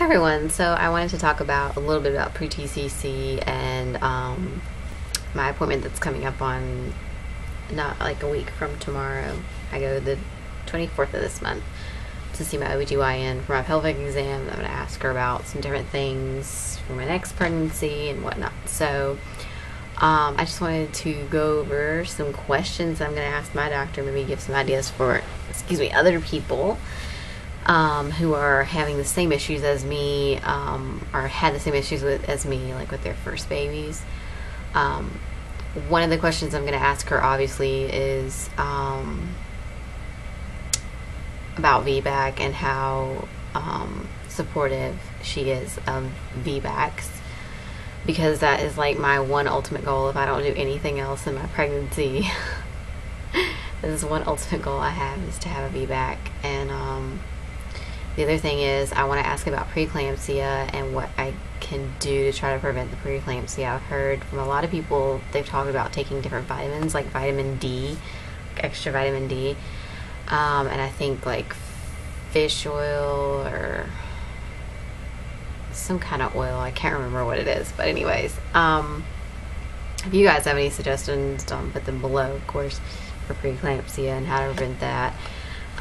Hi everyone, so I wanted to talk about a little bit about pre-TCC and my appointment that's coming up on not like a week from tomorrow. I go the 24th of this month to see my OBGYN for my pelvic exam. I'm going to ask her about some different things for my next pregnancy and whatnot. So I just wanted to go over some questions I'm going to ask my doctor, maybe give some ideas for, other people who are having the same issues as me, or had the same issues as me, like with their first babies. One of the questions I'm going to ask her, obviously, is about VBAC and how supportive she is of VBACs, because that is like my one ultimate goal. If I don't do anything else in my pregnancy, this is one ultimate goal I have, is to have a VBAC. And the other thing is, I want to ask about preeclampsia and what I can do to try to prevent the preeclampsia. I've heard from a lot of people, they've talked about taking different vitamins, like vitamin D, extra vitamin D, and I think like fish oil or some kind of oil. I can't remember what it is, but anyways, if you guys have any suggestions, don't put them below, of course, for preeclampsia and how to prevent that.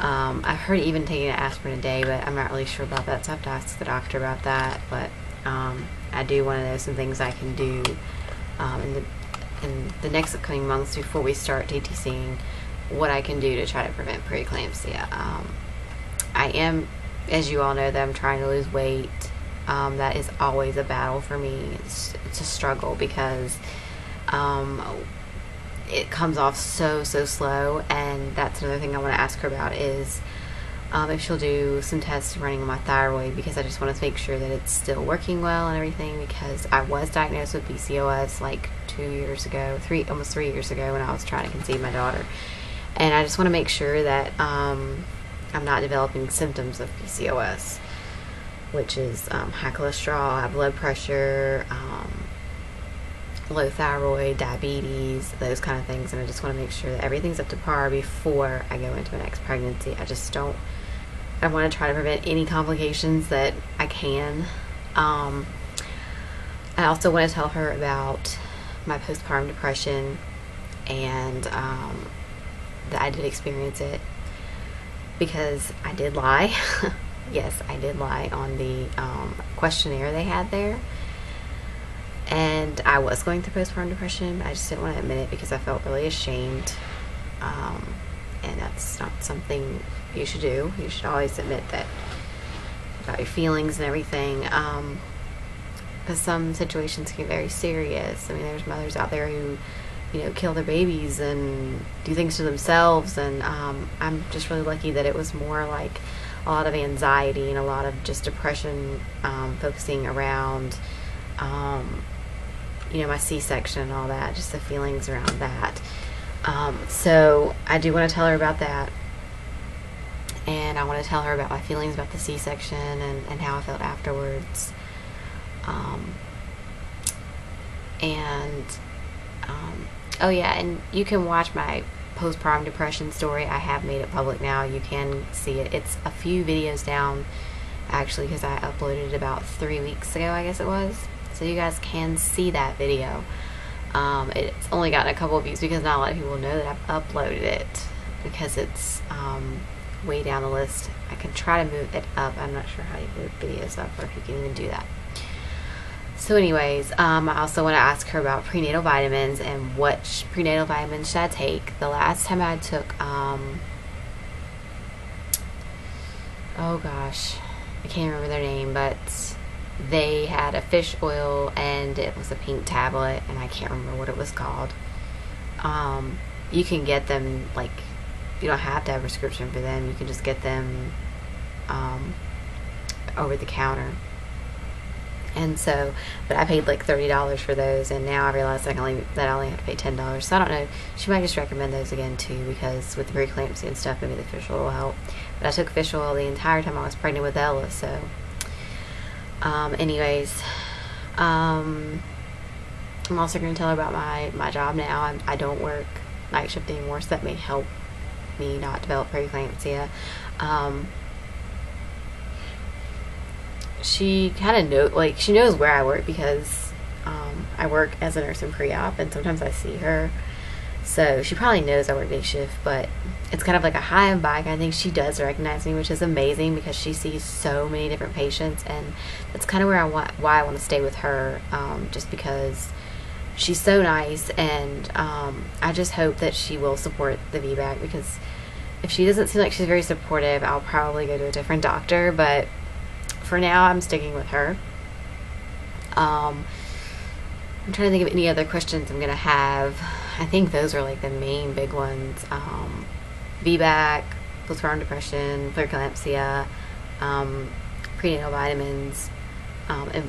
I've heard even taking an aspirin a day, but I'm not really sure about that, so I have to ask the doctor about that. But I do want to know some things I can do in the next upcoming months before we start TTCing, what I can do to try to prevent preeclampsia. I am, as you all know, that I'm trying to lose weight. That is always a battle for me. It's a struggle because it comes off so slow, and that's another thing I want to ask her about, is if she'll do some tests running on my thyroid, because I just want to make sure that it's still working well and everything, because I was diagnosed with PCOS like 2 years ago, almost 3 years ago, when I was trying to conceive my daughter, and I just want to make sure that I'm not developing symptoms of PCOS, which is high cholesterol, high blood pressure, low thyroid, diabetes, those kind of things. And I just want to make sure that everything's up to par before I go into my next pregnancy. I want to try to prevent any complications that I can. I also want to tell her about my postpartum depression, and that I did experience it, because I did lie. Yes, I did lie on the questionnaire they had there. And I was going through postpartum depression, but I just didn't want to admit it because I felt really ashamed. And that's not something you should do. You should always admit that about your feelings and everything, because some situations get very serious. I mean, there's mothers out there who, kill their babies and do things to themselves, and I'm just really lucky that it was more like a lot of anxiety and a lot of just depression, focusing around my C-section and all that, just the feelings around that. So I do want to tell her about that, and I want to tell her about my feelings about the C-section and how I felt afterwards. Oh yeah, and you can watch my postpartum depression story. I have made it public now. You can see it. It's a few videos down, actually, because I uploaded it about 3 weeks ago, I guess it was. So you guys can see that video. It's only gotten a couple of views because not a lot of people know that I've uploaded it, because it's way down the list. I can try to move it up. I'm not sure how you move videos up, or if you can even do that. So anyways, I also want to ask her about prenatal vitamins and what prenatal vitamins should I take. The last time I took, oh gosh, I can't remember their name, but they had a fish oil, and it was a pink tablet, and I can't remember what it was called. You can get them, like, you don't have to have a prescription for them. You can just get them over the counter. And so, but I paid like $30 for those, and now I realize that I only have to pay $10. So I don't know. She might just recommend those again too, because with the preeclampsia and stuff, maybe the fish oil will help. But I took fish oil the entire time I was pregnant with Ella. So, anyways, I'm also going to tell her about my job now. I don't work night shift anymore, so that may help me not develop preeclampsia. she kind of she knows where I work because I work as a nurse in pre-op, and sometimes I see her. So she probably knows I work day shift, but it's kind of like a high and by kind of thing. She does recognize me, which is amazing because she sees so many different patients, and that's kind of why I want to stay with her, just because she's so nice, and I just hope that she will support the VBAC, because if she doesn't seem like she's very supportive, I'll probably go to a different doctor, but for now I'm sticking with her. I'm trying to think of any other questions I'm going to have. I think those are like the main big ones. VBAC, postpartum depression, preeclampsia, prenatal vitamins, and